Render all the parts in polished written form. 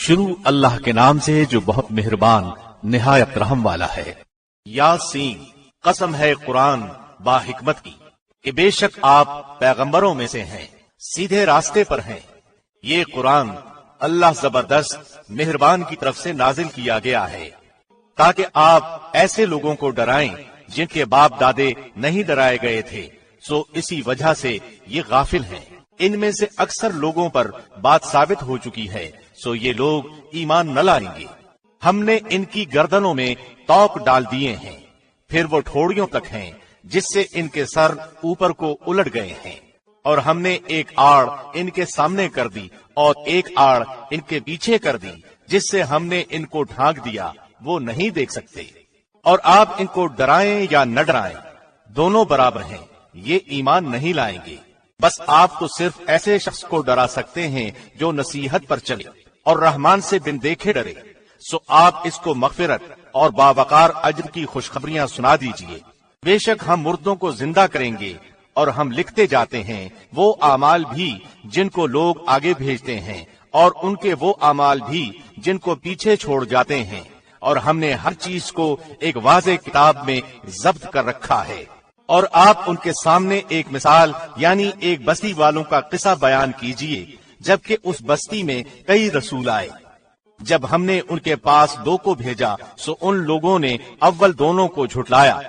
شروع اللہ کے نام سے جو بہت مہربان نہایت رحم والا ہے۔ یاسین، قسم ہے قرآن با حکمت کی کہ بے شک آپ پیغمبروں میں سے ہیں، سیدھے راستے پر ہیں۔ یہ قرآن اللہ زبردست مہربان کی طرف سے نازل کیا گیا ہے تاکہ آپ ایسے لوگوں کو ڈرائیں جن کے باپ دادے نہیں ڈرائے گئے تھے، سو اسی وجہ سے یہ غافل ہیں۔ ان میں سے اکثر لوگوں پر بات ثابت ہو چکی ہے، سو یہ لوگ ایمان نہ لائیں گے۔ ہم نے ان کی گردنوں میں توق ڈال دیے ہیں، پھر وہ ٹھوڑیوں تک ہیں جس سے ان کے سر اوپر کو الٹ گئے ہیں، اور ہم نے ایک آڑ ان کے سامنے کر دی اور ایک آڑ ان کے پیچھے کر دی جس سے ہم نے ان کو ڈھانک دیا، وہ نہیں دیکھ سکتے۔ اور آپ ان کو ڈرائیں یا نہ ڈرائیں دونوں برابر ہیں، یہ ایمان نہیں لائیں گے۔ بس آپ تو صرف ایسے شخص کو ڈرا سکتے ہیں جو نصیحت پر چلے اور رحمان سے بن دیکھے ڈرے، سو آپ اس کو مغفرت اور باوقار اجر کی خوشخبریاں سنا دیجئے۔ بے شک ہم مردوں کو زندہ کریں گے اور ہم لکھتے جاتے ہیں وہ اعمال بھی جن کو لوگ آگے بھیجتے ہیں اور ان کے وہ اعمال بھی جن کو پیچھے چھوڑ جاتے ہیں، اور ہم نے ہر چیز کو ایک واضح کتاب میں ضبط کر رکھا ہے۔ اور آپ ان کے سامنے ایک مثال یعنی ایک بستی والوں کا قصہ بیان کیجئے، جبکہ اس بستی میں کئی رسول آئے۔ جب ہم نے ان کے پاس 2 کو بھیجا سو ان لوگوں نے اول دونوں کو جھٹلایا،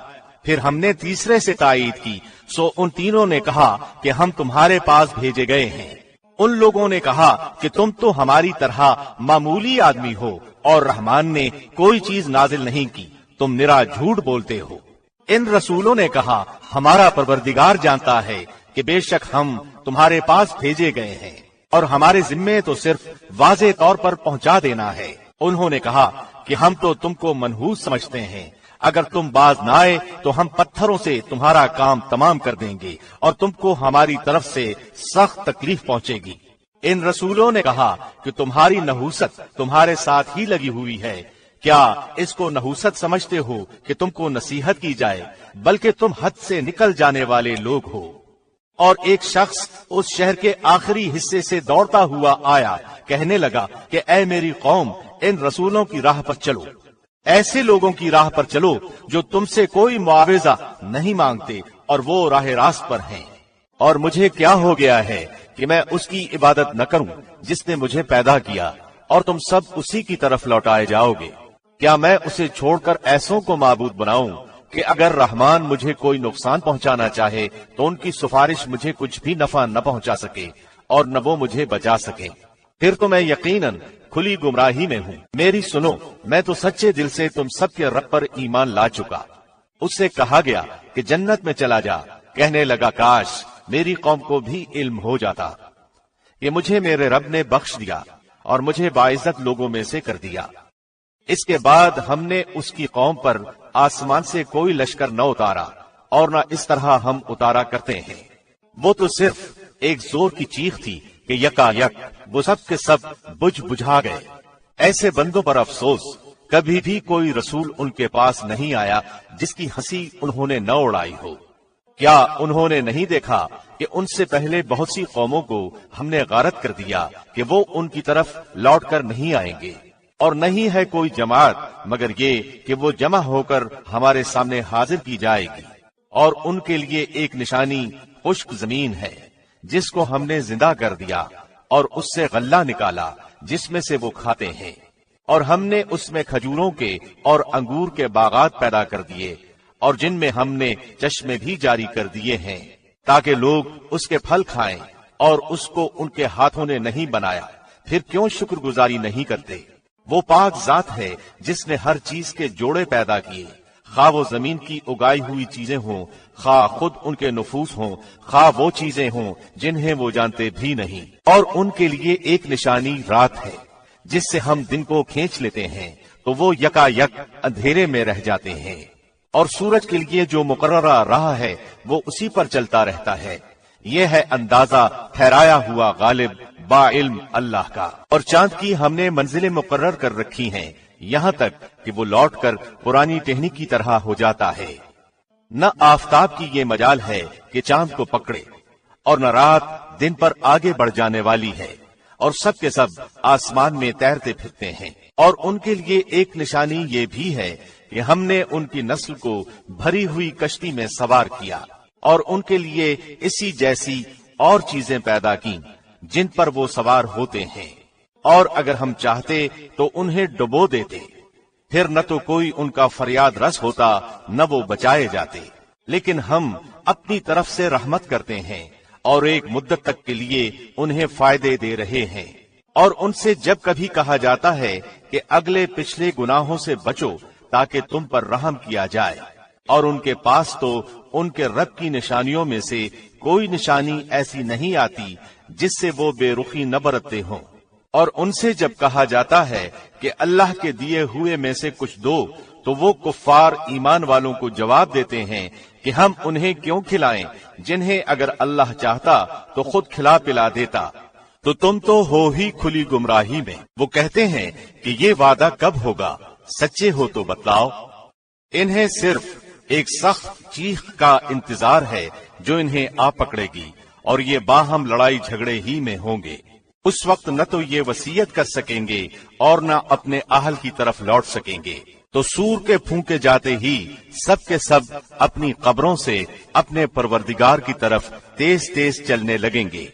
پھر ہم نے تیسرے سے تائید کی سو ان تینوں نے کہا کہ ہم تمہارے پاس بھیجے گئے ہیں۔ ان لوگوں نے کہا کہ تم تو ہماری طرح معمولی آدمی ہو اور رحمان نے کوئی چیز نازل نہیں کی، تم نرا جھوٹ بولتے ہو۔ ان رسولوں نے کہا ہمارا پروردگار جانتا ہے کہ بے شک ہم تمہارے پاس بھیجے گئے ہیں اور ہمارے ذمے تو صرف واضح طور پر پہنچا دینا ہے۔ انہوں نے کہا کہ ہم تو تم کو منحوس سمجھتے ہیں، اگر تم باز نہ آئے تو ہم پتھروں سے تمہارا کام تمام کر دیں گے اور تم کو ہماری طرف سے سخت تکلیف پہنچے گی۔ ان رسولوں نے کہا کہ تمہاری نحوست تمہارے ساتھ ہی لگی ہوئی ہے، کیا اس کو نحوست سمجھتے ہو کہ تم کو نصیحت کی جائے، بلکہ تم حد سے نکل جانے والے لوگ ہو۔ اور ایک شخص اس شہر کے آخری حصے سے دوڑتا ہوا آیا، کہنے لگا کہ اے میری قوم، ان رسولوں کی راہ پر چلو، ایسے لوگوں کی راہ پر چلو جو تم سے کوئی معاوضہ نہیں مانگتے اور وہ راہ راست پر ہیں۔ اور مجھے کیا ہو گیا ہے کہ میں اس کی عبادت نہ کروں جس نے مجھے پیدا کیا، اور تم سب اسی کی طرف لوٹائے جاؤ گے۔ کیا میں اسے چھوڑ کر ایسوں کو معبود بناؤں کہ اگر رحمان مجھے کوئی نقصان پہنچانا چاہے تو ان کی سفارش مجھے کچھ بھی نفع نہ پہنچا سکے اور نہ وہ مجھے بچا سکے؟ پھر تو میں یقیناً کھلی گمراہی میں ہوں۔ میری سنو، میں تو سچے دل سے تم سب کے رب پر ایمان لا چکا۔ اس سے کہا گیا کہ جنت میں چلا جا، کہنے لگا کاش میری قوم کو بھی علم ہو جاتا۔ یہ مجھے میرے رب نے بخش دیا اور مجھے باعزت لوگوں میں سے کر دیا۔ اس کے بعد ہم نے اس کی قوم پر آسمان سے کوئی لشکر نہ اتارا اور نہ اس طرح ہم اتارا کرتے ہیں۔ وہ تو صرف ایک زور کی چیخ تھی کہ یکا یک وہ سب کے سب بجھا گئے۔ ایسے بندوں پر افسوس، کبھی بھی کوئی رسول ان کے پاس نہیں آیا جس کی ہنسی انہوں نے نہ اڑائی ہو۔ کیا انہوں نے نہیں دیکھا کہ ان سے پہلے بہت سی قوموں کو ہم نے غارت کر دیا کہ وہ ان کی طرف لوٹ کر نہیں آئیں گے، اور نہیں ہے کوئی جماعت مگر یہ کہ وہ جمع ہو کر ہمارے سامنے حاضر کی جائے گی، اور ان کے لیے ایک نشانی خشک زمین ہے جس کو ہم نے زندہ کر دیا اور اس سے غلہ نکالا جس میں سے وہ کھاتے ہیں، اور ہم نے اس میں کھجوروں کے اور انگور کے باغات پیدا کر دیے، اور جن میں ہم نے چشمے بھی جاری کر دیے ہیں تاکہ لوگ اس کے پھل کھائیں، اور اس کو ان کے ہاتھوں نے نہیں بنایا، پھر کیوں شکر گزاری نہیں کرتے؟ وہ پاک ذات ہے جس نے ہر چیز کے جوڑے پیدا کیے، خواہ وہ زمین کی اگائی ہوئی چیزیں ہوں، خواہ خود ان کے نفوس ہوں، خواہ وہ چیزیں ہوں جنہیں وہ جانتے بھی نہیں۔ اور ان کے لیے ایک نشانی رات ہے جس سے ہم دن کو کھینچ لیتے ہیں تو وہ یکا یک اندھیرے میں رہ جاتے ہیں، اور سورج کے لیے جو مقررہ راہ ہے وہ اسی پر چلتا رہتا ہے۔ یہ ہے اندازہ ٹھہرایا ہوا غالب با علم اللہ کا۔ اور چاند کی ہم نے منزلیں مقرر کر رکھی ہیں یہاں تک کہ وہ لوٹ کر پرانی ٹہنی کی طرح ہو جاتا ہے۔ نہ آفتاب کی یہ مجال ہے کہ چاند کو پکڑے، اور نہ رات دن پر آگے بڑھ جانے والی ہے، اور سب کے سب آسمان میں تیرتے پھرتے ہیں۔ اور ان کے لیے ایک نشانی یہ بھی ہے کہ ہم نے ان کی نسل کو بھری ہوئی کشتی میں سوار کیا اور ان کے لیے اسی جیسی اور چیزیں پیدا کی جن پر وہ سوار ہوتے ہیں، اور اگر ہم چاہتے تو انہیں ڈبو دیتے، پھر نہ تو کوئی ان کا فریاد رس ہوتا نہ وہ بچائے جاتے، لیکن ہم اپنی طرف سے رحمت کرتے ہیں اور ایک مدت تک کے لیے انہیں فائدے دے رہے ہیں۔ اور ان سے جب کبھی کہا جاتا ہے کہ اگلے پچھلے گناہوں سے بچو تاکہ تم پر رحم کیا جائے، اور ان کے پاس تو ان کے رب کی نشانیوں میں سے کوئی نشانی ایسی نہیں آتی جس سے وہ بے رخی نہ برتتے ہوں، اور ان سے جب کہا جاتا ہے کہ اللہ کے دیے ہوئے میں سے کچھ دو تو وہ کفار ایمان والوں کو جواب دیتے ہیں کہ ہم انہیں کیوں کھلائیں جنہیں اگر اللہ چاہتا تو خود کھلا پلا دیتا، تو تم تو ہو ہی کھلی گمراہی میں۔ وہ کہتے ہیں کہ یہ وعدہ کب ہوگا، سچے ہو تو بتلاؤ۔ انہیں صرف ایک سخت چیخ کا انتظار ہے جو انہیں آ پکڑے گی، اور یہ باہم لڑائی جھگڑے ہی میں ہوں گے۔ اس وقت نہ تو یہ وصیت کر سکیں گے اور نہ اپنے اہل کی طرف لوٹ سکیں گے، تو سور کے پھونکے جاتے ہی سب کے سب اپنی قبروں سے اپنے پروردگار کی طرف تیز تیز چلنے لگیں گے،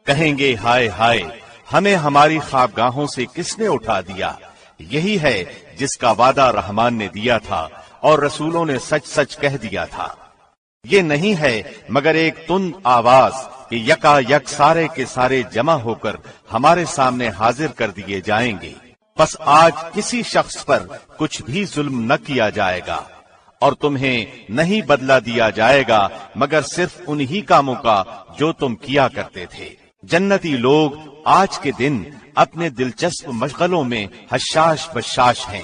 کہیں گے ہائے ہائے، ہمیں ہماری خوابگاہوں سے کس نے اٹھا دیا۔ یہی ہے جس کا وعدہ رحمان نے دیا تھا اور رسولوں نے سچ سچ کہہ دیا تھا۔ یہ نہیں ہے مگر ایک تند آواز کہ یکا یک سارے کے سارے جمع ہو کر ہمارے سامنے حاضر کر دیے جائیں گے۔ پس آج کسی شخص پر کچھ بھی ظلم نہ کیا جائے گا، اور تمہیں نہیں بدلہ دیا جائے گا مگر صرف انہی کاموں کا جو تم کیا کرتے تھے۔ جنتی لوگ آج کے دن اپنے دلچسپ مشغلوں میں حشاش بشاش ہیں۔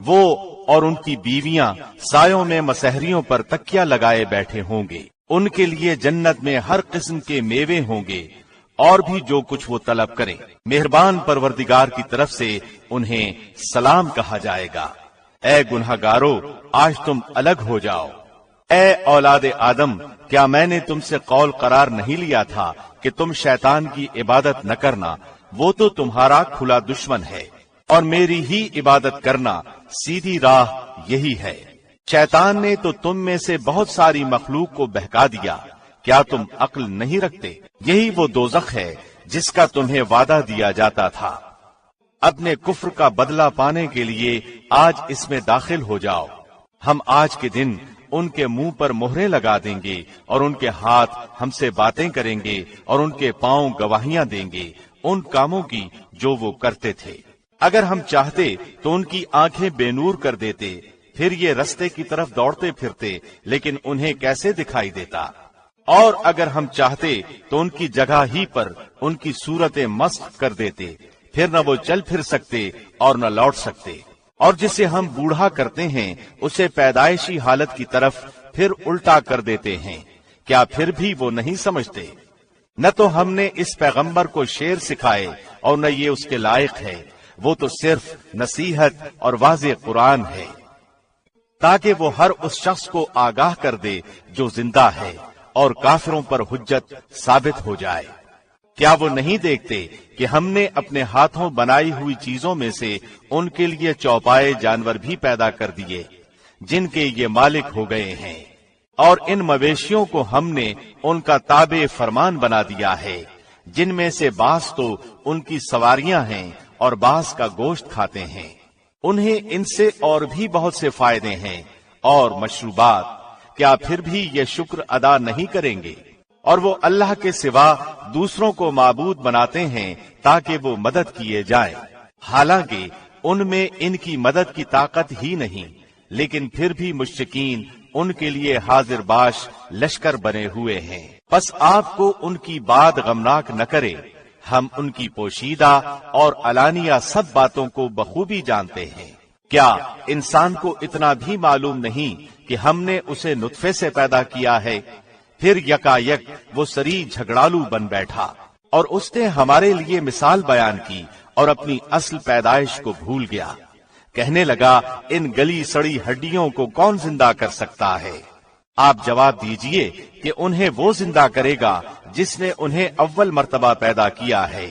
وہ اور ان کی بیویاں سایوں میں مسحریوں پر تکیہ لگائے بیٹھے ہوں گے۔ ان کے لیے جنت میں ہر قسم کے میوے ہوں گے اور بھی جو کچھ وہ طلب کریں۔ مہربان پروردگار کی طرف سے انہیں سلام کہا جائے گا۔ اے گنہگارو، آج تم الگ ہو جاؤ۔ اے اولاد آدم، کیا میں نے تم سے قول قرار نہیں لیا تھا کہ تم شیطان کی عبادت نہ کرنا؟ وہ تو تمہارا کھلا دشمن ہے، اور میری ہی عبادت کرنا سیدھی راہ یہی ہے۔ شیطان نے تو تم میں سے بہت ساری مخلوق کو بہکا دیا، کیا تم عقل نہیں رکھتے؟ یہی وہ دوزخ ہے جس کا تمہیں وعدہ دیا جاتا تھا۔ اپنے کفر کا بدلہ پانے کے لیے آج اس میں داخل ہو جاؤ۔ ہم آج کے دن ان کے منہ پر مہریں لگا دیں گے اور ان کے ہاتھ ہم سے باتیں کریں گے اور ان کے پاؤں گواہیاں دیں گے ان کاموں کی جو وہ کرتے تھے۔ اگر ہم چاہتے تو ان کی آنکھیں بے نور کر دیتے، پھر یہ رستے کی طرف دوڑتے پھرتے، لیکن انہیں کیسے دکھائی دیتا؟ اور اگر ہم چاہتے تو ان کی جگہ ہی پر ان کی صورتیں مسخ کر دیتے، پھر نہ وہ چل پھر سکتے اور نہ لوٹ سکتے۔ اور جسے ہم بوڑھا کرتے ہیں اسے پیدائشی حالت کی طرف پھر الٹا کر دیتے ہیں، کیا پھر بھی وہ نہیں سمجھتے؟ نہ تو ہم نے اس پیغمبر کو شعر سکھائے اور نہ یہ اس کے لائق ہے، وہ تو صرف نصیحت اور واضح قرآن ہے، تاکہ وہ ہر اس شخص کو آگاہ کر دے جو زندہ ہے اور کافروں پر حجت ثابت ہو جائے۔ کیا وہ نہیں دیکھتے کہ ہم نے اپنے ہاتھوں بنائی ہوئی چیزوں میں سے ان کے لیے چوپائے جانور بھی پیدا کر دیے جن کے یہ مالک ہو گئے ہیں، اور ان مویشیوں کو ہم نے ان کا تابع فرمان بنا دیا ہے، جن میں سے بعض تو ان کی سواریاں ہیں اور بعض کا گوشت کھاتے ہیں۔ انہیں ان سے اور بھی بہت سے فائدے ہیں اور مشروبات، کیا پھر بھی یہ شکر ادا نہیں کریں گے؟ اور وہ اللہ کے سوا دوسروں کو معبود بناتے ہیں تاکہ وہ مدد کیے جائیں، حالانکہ ان میں ان کی مدد کی طاقت ہی نہیں، لیکن پھر بھی مشرکین ان کے لیے حاضر باش لشکر بنے ہوئے ہیں۔ پس آپ کو ان کی بات غمناک نہ کرے، ہم ان کی پوشیدہ اور علانیہ سب باتوں کو بخوبی جانتے ہیں۔ کیا انسان کو اتنا بھی معلوم نہیں کہ ہم نے اسے نطفے سے پیدا کیا ہے، پھر یکا یک وہ سری جھگڑالو بن بیٹھا، اور اس نے ہمارے لیے مثال بیان کی اور اپنی اصل پیدائش کو بھول گیا۔ کہنے لگا ان گلی سڑی ہڈیوں کو کون زندہ کر سکتا ہے؟ آپ جواب دیجئے کہ انہیں وہ زندہ کرے گا جس نے انہیں اول مرتبہ پیدا کیا ہے،